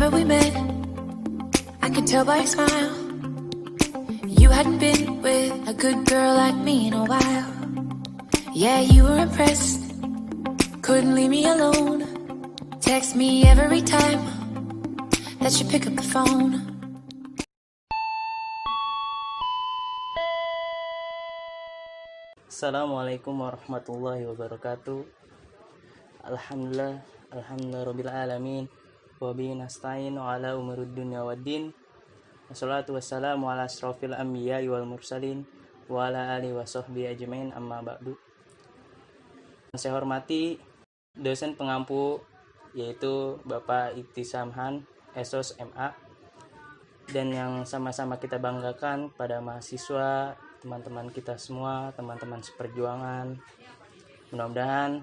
Remember we met, I could tell by your smile. You hadn't been with a good girl like me in a while. Yeah, you were impressed, couldn't leave me alone. Text me every time that you pick up the phone. Assalamualaikum warahmatullahi wabarakatuh. Alhamdulillah rabbil alamin. Wa bihi nasta'in ala umurud dunya waddin. Wassalatu wassalamu ala asrofil anbiya'i wal mursalin wa ala alihi wa sahbihi ajmain, amma ba'du. Saya hormati dosen pengampu yaitu Bapak Iktisam Han, SOS MA, dan yang sama-sama kita banggakan pada mahasiswa, teman-teman kita semua, teman-teman seperjuangan. Mudah-mudahan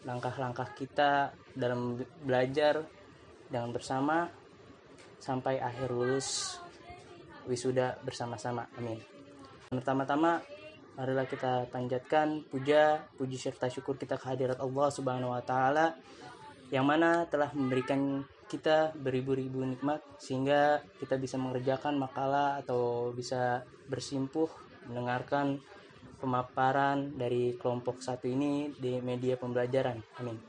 langkah-langkah kita dalam belajar dengan bersama sampai akhir lulus wisuda bersama-sama. Amin. Pertama-tama, marilah kita panjatkan puji serta syukur kita kehadirat Allah Subhanahu wa taala yang mana telah memberikan kita beribu-ribu nikmat sehingga kita bisa mengerjakan makalah atau bisa bersimpuh mendengarkan pemaparan dari kelompok satu ini di media pembelajaran. Amin.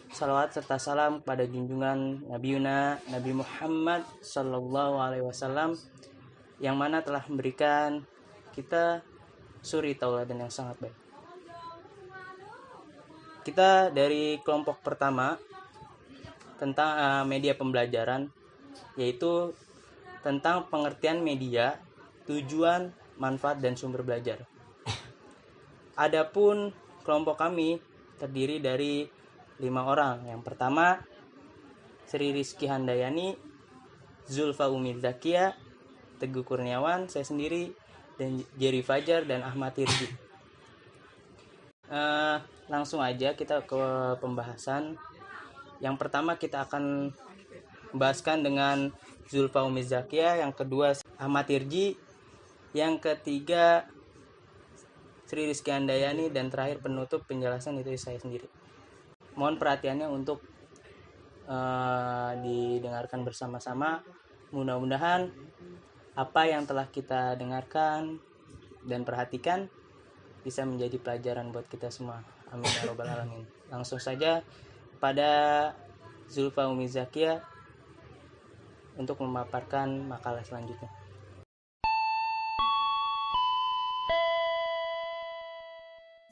Salawat serta salam kepada junjungan Nabi Muhammad Sallallahu Alaihi Wasallam yang mana telah memberikan kita suri tauladan yang sangat baik. Kita dari kelompok pertama tentang media pembelajaran, yaitu tentang pengertian media, tujuan, manfaat, dan sumber belajar. Adapun kelompok kami terdiri dari 5 orang. Yang pertama, Sri Rizky Handayani, Zulfa Umi Zakia, Teguh Kurniawan, saya sendiri, dan Jerry Fajar dan Ahmad Tirji. Langsung aja kita ke pembahasan. Yang pertama kita akan membahaskan dengan Zulfa Umi Zakia, yang kedua Ahmad Tirji, yang ketiga Sri Rizky Handayani, dan terakhir penutup penjelasan itu saya sendiri. Mohon perhatiannya untuk didengarkan bersama-sama. Mudah-mudahan apa yang telah kita dengarkan dan perhatikan bisa menjadi pelajaran buat kita semua. Amin ya robbal alamin. Langsung saja pada Zulfa Umi Zakia untuk memaparkan makalah selanjutnya.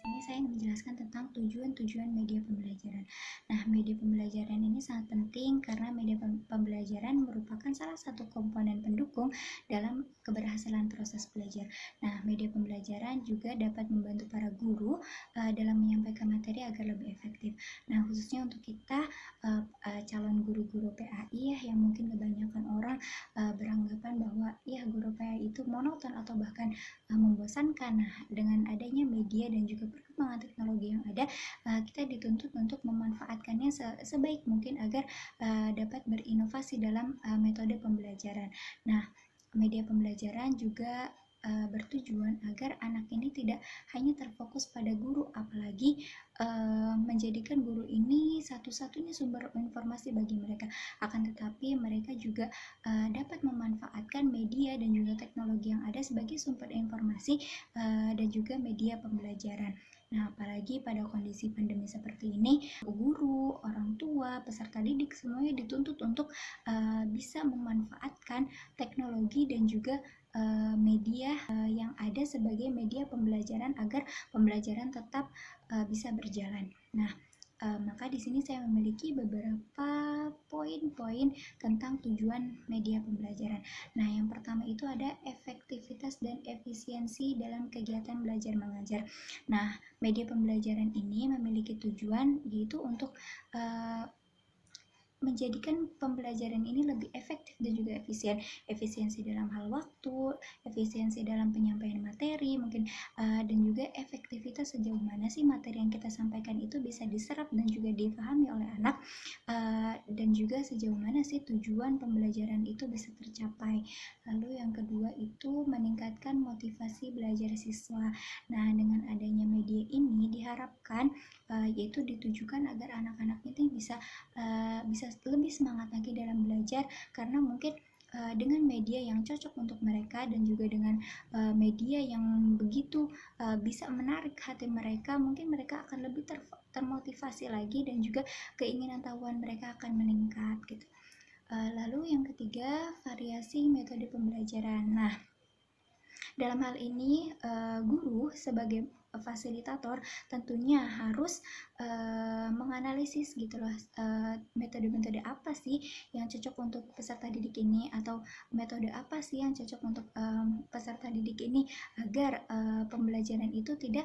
Ini saya menjelaskan tentang tujuan media pembelajaran. Nah, media pembelajaran ini sangat penting karena media pembelajaran merupakan salah satu komponen pendukung dalam keberhasilan proses belajar. Nah, media pembelajaran juga dapat membantu para guru dalam menyampaikan materi agar lebih efektif. Nah, khususnya untuk kita calon guru-guru PAI yang mungkin kebanyakan orang beranggapan bahwa guru PAI itu monoton atau bahkan membosankan. Nah, dengan adanya media dan juga perkembangan teknologi yang ada, kita dituntut untuk memanfaatkannya sebaik mungkin agar dapat berinovasi dalam metode pembelajaran. Nah, media pembelajaran juga bertujuan agar anak ini tidak hanya terfokus pada guru, apalagi menjadikan guru ini satu-satunya sumber informasi bagi mereka. Akan tetapi mereka juga dapat memanfaatkan media dan juga teknologi yang ada sebagai sumber informasi dan juga media pembelajaran. Nah, apalagi pada kondisi pandemi seperti ini, guru, orang tua, peserta didik semuanya dituntut untuk bisa memanfaatkan teknologi dan juga media yang ada sebagai media pembelajaran agar pembelajaran tetap bisa berjalan. Nah, maka di sini saya memiliki beberapa poin-poin tentang tujuan media pembelajaran. Nah, yang pertama itu ada efektivitas dan efisiensi dalam kegiatan belajar mengajar. Nah, media pembelajaran ini memiliki tujuan yaitu untuk menjadikan pembelajaran ini lebih efektif dan juga efisien. Efisiensi dalam hal waktu, efisiensi dalam penyampaian materi mungkin, dan juga efektivitas sejauh mana sih materi yang kita sampaikan itu bisa diserap dan juga dipahami oleh anak, dan juga sejauh mana sih tujuan pembelajaran itu bisa tercapai. Lalu yang kedua itu meningkatkan motivasi belajar siswa. Nah, dengan adanya media ini diharapkan yaitu ditujukan agar anak-anak itu bisa lebih semangat lagi dalam belajar, karena mungkin dengan media yang cocok untuk mereka dan juga dengan media yang begitu bisa menarik hati mereka, mungkin mereka akan lebih termotivasi lagi dan juga keinginan tahuan mereka akan meningkat gitu. Lalu yang ketiga, variasi metode pembelajaran. Nah, dalam hal ini guru sebagai fasilitator tentunya harus menganalisis gitu loh, metode-metode apa sih yang cocok untuk peserta didik ini, atau metode apa sih yang cocok untuk peserta didik ini, agar pembelajaran itu tidak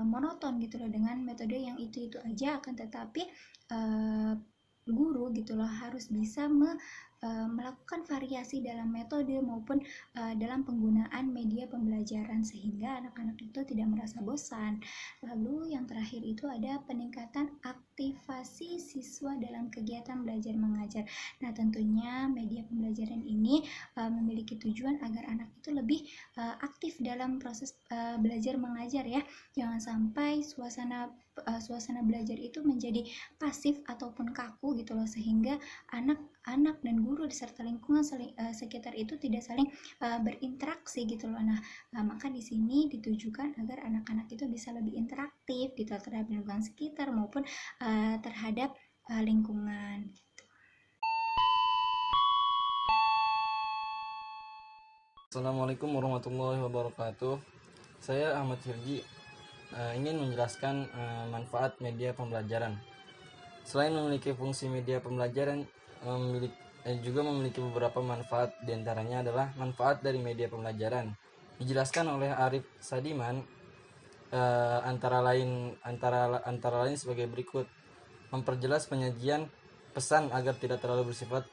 monoton gitu loh dengan metode yang itu aja. Akan tetapi guru gitu loh harus bisa melakukan variasi dalam metode maupun dalam penggunaan media pembelajaran, sehingga anak-anak itu tidak merasa bosan. Lalu yang terakhir itu ada peningkatan aktivasi siswa dalam kegiatan belajar mengajar. Nah, tentunya media pembelajaran ini memiliki tujuan agar anak itu lebih aktif dalam proses belajar mengajar ya. Jangan sampai suasana belajar itu menjadi pasif ataupun kaku gitu loh, sehingga anak-anak dan guru serta lingkungan sekitar itu tidak saling berinteraksi gitu loh. Nah, maka di sini ditujukan agar anak-anak itu bisa lebih interaktif gitu terhadap lingkungan sekitar maupun terhadap lingkungan. Assalamualaikum warahmatullahi wabarakatuh. Saya Ahmad Firji ingin menjelaskan manfaat media pembelajaran. Selain memiliki fungsi media pembelajaran, juga memiliki beberapa manfaat. Diantaranya adalah manfaat dari media pembelajaran. Dijelaskan oleh Arif Sadiman antara lain sebagai berikut: memperjelas penyajian pesan agar tidak terlalu bersifat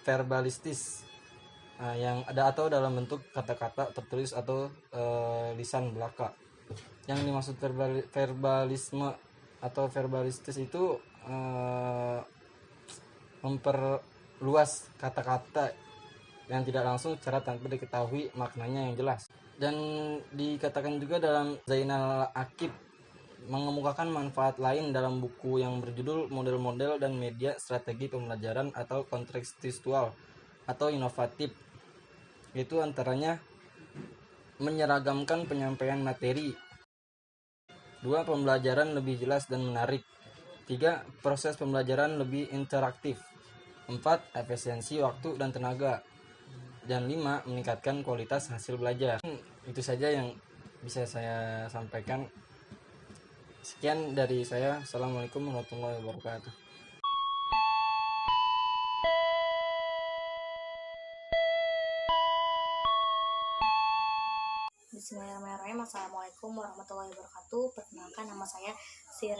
verbalistis yang ada atau dalam bentuk kata-kata tertulis atau lisan belaka. Yang dimaksud verbalisme atau verbalistis itu memperluas kata-kata yang tidak langsung secara tanpa diketahui maknanya yang jelas. Dan dikatakan juga dalam Zainal Akib mengemukakan manfaat lain dalam buku yang berjudul Model-model dan Media Strategi Pembelajaran atau Kontekstual atau Inovatif, yaitu antaranya menyeragamkan penyampaian materi. 2. Pembelajaran lebih jelas dan menarik. 3. Proses pembelajaran lebih interaktif. 4. Efisiensi waktu dan tenaga. Dan 5. Meningkatkan kualitas hasil belajar. Itu saja yang bisa saya sampaikan. Sekian dari saya. Assalamualaikum warahmatullahi wabarakatuh. Bismillahirrahmanirrahim. Assalamualaikum warahmatullahi wabarakatuh. Perkenalkan, nama saya Sri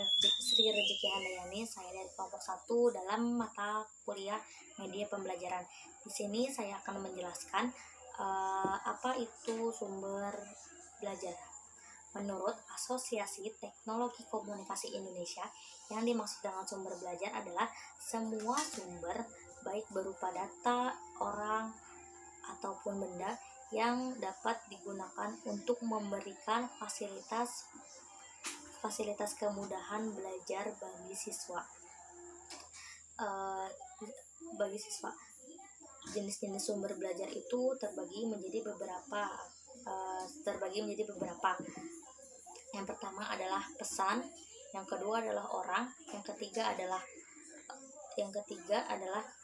Rezeki Handayani. Saya dari kelompok 1 dalam mata kuliah media pembelajaran. Di sini saya akan menjelaskan apa itu sumber belajar. Menurut Asosiasi Teknologi Komunikasi Indonesia, yang dimaksud dengan sumber belajar adalah semua sumber, baik berupa data, orang, ataupun benda, yang dapat digunakan untuk memberikan fasilitas kemudahan belajar bagi siswa. Jenis-jenis sumber belajar itu terbagi menjadi beberapa. Yang pertama adalah pesan, yang kedua adalah orang, yang ketiga adalah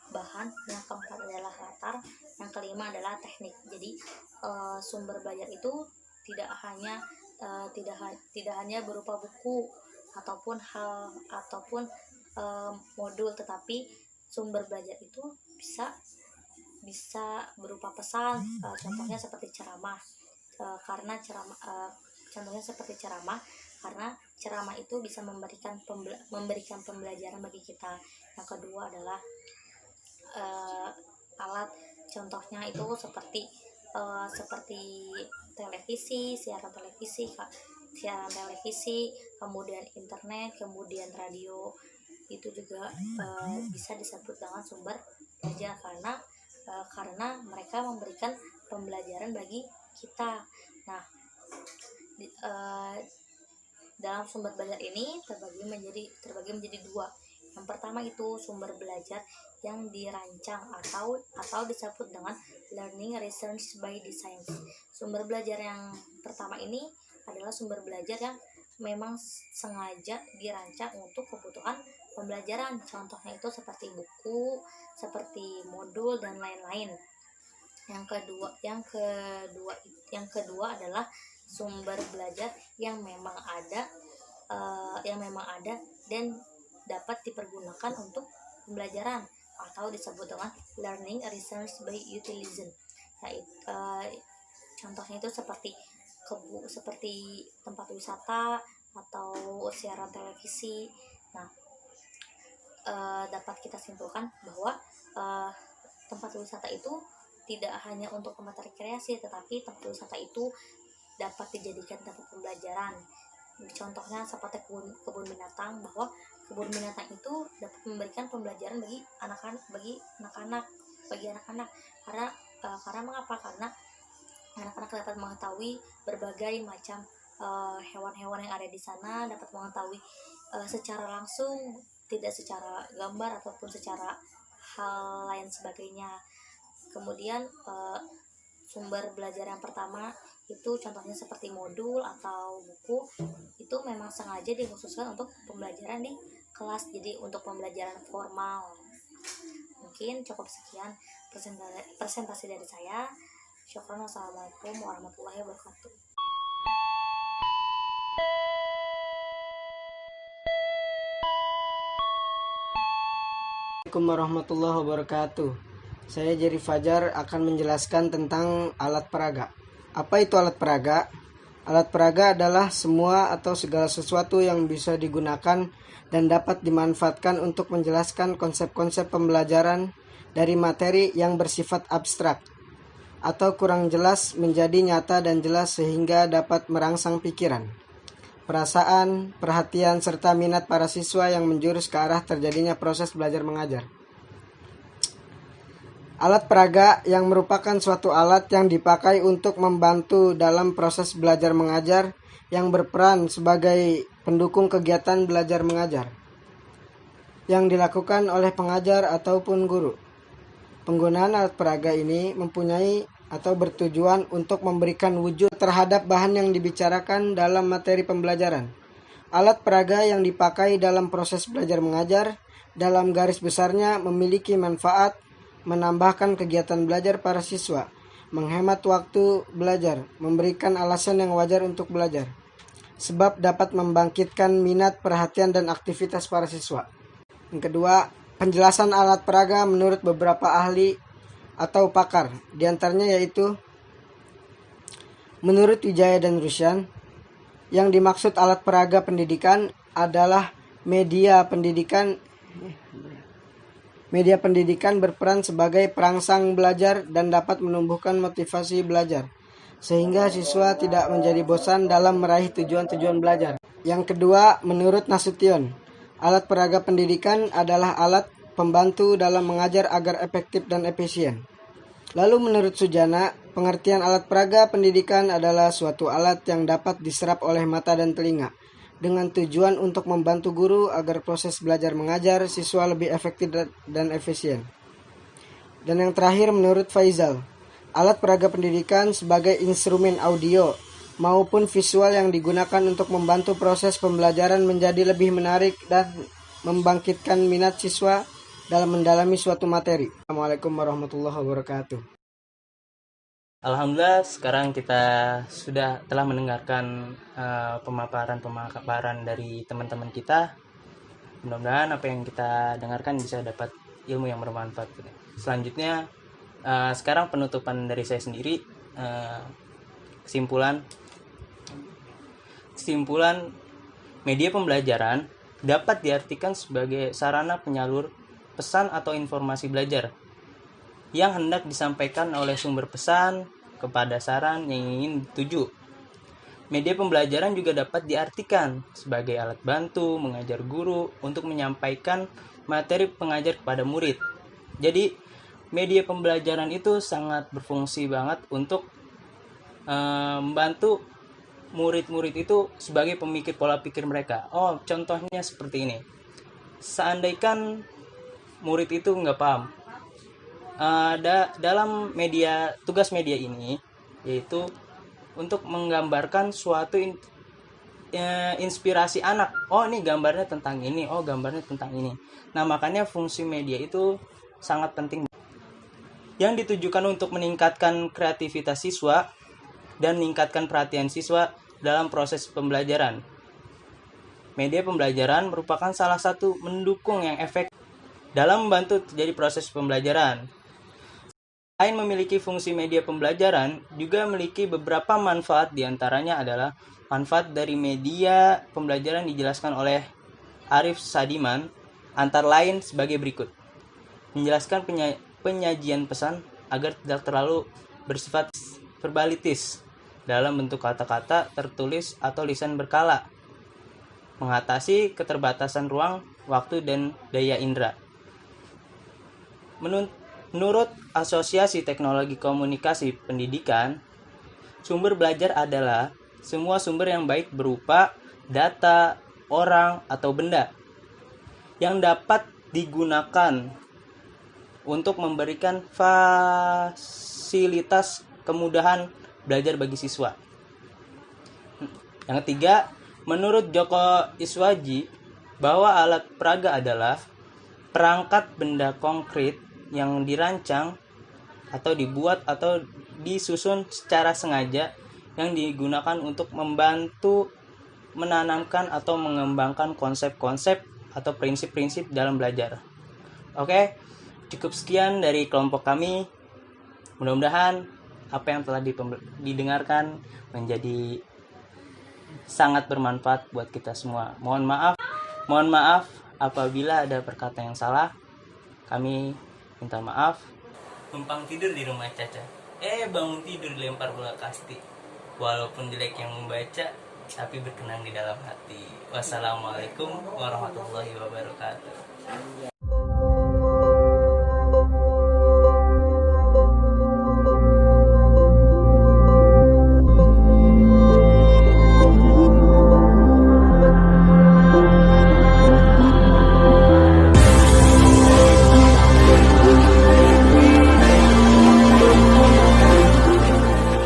bahan, yang keempat adalah latar, yang kelima adalah teknik. Jadi sumber belajar itu tidak hanya berupa buku ataupun modul, tetapi sumber belajar itu bisa berupa pesan. Contohnya seperti ceramah, karena ceramah itu bisa memberikan pembelajaran bagi kita. Yang kedua adalah alat, contohnya itu seperti televisi, siaran televisi, kemudian internet, kemudian radio. Itu juga bisa disebut dengan sumber belajar karena mereka memberikan pembelajaran bagi kita. Nah, dalam sumber belajar ini terbagi menjadi dua. Yang pertama itu sumber belajar yang dirancang atau disebut dengan learning research by design. Sumber belajar yang pertama ini adalah sumber belajar yang memang sengaja dirancang untuk kebutuhan pembelajaran. Contohnya itu seperti buku, seperti modul dan lain-lain. Yang kedua adalah sumber belajar yang memang ada dan dapat dipergunakan untuk pembelajaran atau disebut dengan learning research by utilization. Contohnya itu seperti tempat wisata atau siaran televisi. Nah, dapat kita simpulkan bahwa tempat wisata itu tidak hanya untuk tempat rekreasi, tetapi tempat wisata itu dapat dijadikan tempat pembelajaran. Contohnya seperti kebun binatang, bahwa kebun binatang itu dapat memberikan pembelajaran bagi anak-anak. Karena mengapa? Karena anak-anak dapat mengetahui berbagai macam hewan-hewan yang ada di sana, dapat mengetahui secara langsung, tidak secara gambar ataupun secara hal lain sebagainya. Kemudian sumber belajar yang pertama itu contohnya seperti modul atau buku, itu memang sengaja dikhususkan untuk pembelajaran di kelas, jadi untuk pembelajaran formal. Mungkin cukup sekian presentasi dari saya. Syukran. Wassalamualaikum warahmatullahi wabarakatuh. Assalamualaikum warahmatullahi wabarakatuh. Saya Jerry Fajar akan menjelaskan tentang alat peraga. Apa itu alat peraga? Alat peraga adalah semua atau segala sesuatu yang bisa digunakan dan dapat dimanfaatkan untuk menjelaskan konsep-konsep pembelajaran dari materi yang bersifat abstrak atau kurang jelas menjadi nyata dan jelas sehingga dapat merangsang pikiran, perasaan, perhatian, serta minat para siswa yang menjurus ke arah terjadinya proses belajar mengajar. Alat peraga yang merupakan suatu alat yang dipakai untuk membantu dalam proses belajar mengajar yang berperan sebagai pendukung kegiatan belajar mengajar yang dilakukan oleh pengajar ataupun guru. Penggunaan alat peraga ini mempunyai atau bertujuan untuk memberikan wujud terhadap bahan yang dibicarakan dalam materi pembelajaran. Alat peraga yang dipakai dalam proses belajar mengajar dalam garis besarnya memiliki manfaat menambahkan kegiatan belajar para siswa, menghemat waktu belajar, memberikan alasan yang wajar untuk belajar, sebab dapat membangkitkan minat, perhatian, dan aktivitas para siswa. Yang kedua, penjelasan alat peraga menurut beberapa ahli atau pakar, diantaranya yaitu menurut Wijaya dan Rusyan, yang dimaksud alat peraga pendidikan adalah media pendidikan berperan sebagai perangsang belajar dan dapat menumbuhkan motivasi belajar, sehingga siswa tidak menjadi bosan dalam meraih tujuan-tujuan belajar. Yang kedua, menurut Nasution, alat peraga pendidikan adalah alat pembantu dalam mengajar agar efektif dan efisien. Lalu menurut Sujana, pengertian alat peraga pendidikan adalah suatu alat yang dapat diserap oleh mata dan telinga, dengan tujuan untuk membantu guru agar proses belajar mengajar siswa lebih efektif dan efisien. Dan yang terakhir menurut Faizal, alat peraga pendidikan sebagai instrumen audio maupun visual yang digunakan untuk membantu proses pembelajaran menjadi lebih menarik dan membangkitkan minat siswa dalam mendalami suatu materi. Assalamualaikum warahmatullahi wabarakatuh. Alhamdulillah, sekarang kita telah mendengarkan pemaparan dari teman-teman kita. Mudah-mudahan apa yang kita dengarkan bisa dapat ilmu yang bermanfaat. Selanjutnya, sekarang penutupan dari saya sendiri. Kesimpulan, media pembelajaran dapat diartikan sebagai sarana penyalur pesan atau informasi belajar yang hendak disampaikan oleh sumber pesan kepada saran yang ingin dituju. Media pembelajaran juga dapat diartikan sebagai alat bantu mengajar guru untuk menyampaikan materi pengajar kepada murid. Jadi, media pembelajaran itu sangat berfungsi banget untuk membantu murid-murid itu sebagai pemikir pola pikir mereka. Contohnya seperti ini. seandainya murid itu nggak paham, dalam media, tugas media ini yaitu untuk menggambarkan suatu inspirasi anak. Oh, ini gambarnya tentang ini, oh gambarnya tentang ini. Nah, makanya fungsi media itu sangat penting, yang ditujukan untuk meningkatkan kreativitas siswa dan meningkatkan perhatian siswa dalam proses pembelajaran. Media pembelajaran merupakan salah satu mendukung yang efektif dalam membantu terjadi proses pembelajaran. Selain memiliki fungsi media pembelajaran, juga memiliki beberapa manfaat, diantaranya adalah manfaat dari media pembelajaran dijelaskan oleh Arif Sadiman, antara lain sebagai berikut. Menjelaskan penyajian pesan agar tidak terlalu bersifat verbalitis dalam bentuk kata-kata tertulis atau lisan berkala. Mengatasi keterbatasan ruang, waktu, dan daya indera. Menurut Asosiasi Teknologi Komunikasi Pendidikan, sumber belajar adalah semua sumber yang baik berupa data, orang, atau benda yang dapat digunakan untuk memberikan fasilitas kemudahan belajar bagi siswa. Yang ketiga, menurut Joko Iswaji, bahwa alat peraga adalah perangkat benda konkret yang dirancang atau dibuat atau disusun secara sengaja yang digunakan untuk membantu menanamkan atau mengembangkan konsep-konsep atau prinsip-prinsip dalam belajar. Oke, cukup sekian dari kelompok kami. Mudah-mudahan apa yang telah didengarkan menjadi sangat bermanfaat buat kita semua. Mohon maaf apabila ada perkataan yang salah. Kami minta maaf. Numpang tidur di rumah Caca, bangun tidur lempar bola kasti. Walaupun jelek yang membaca, tapi berkenan di dalam hati. Wassalamualaikum warahmatullahi wabarakatuh.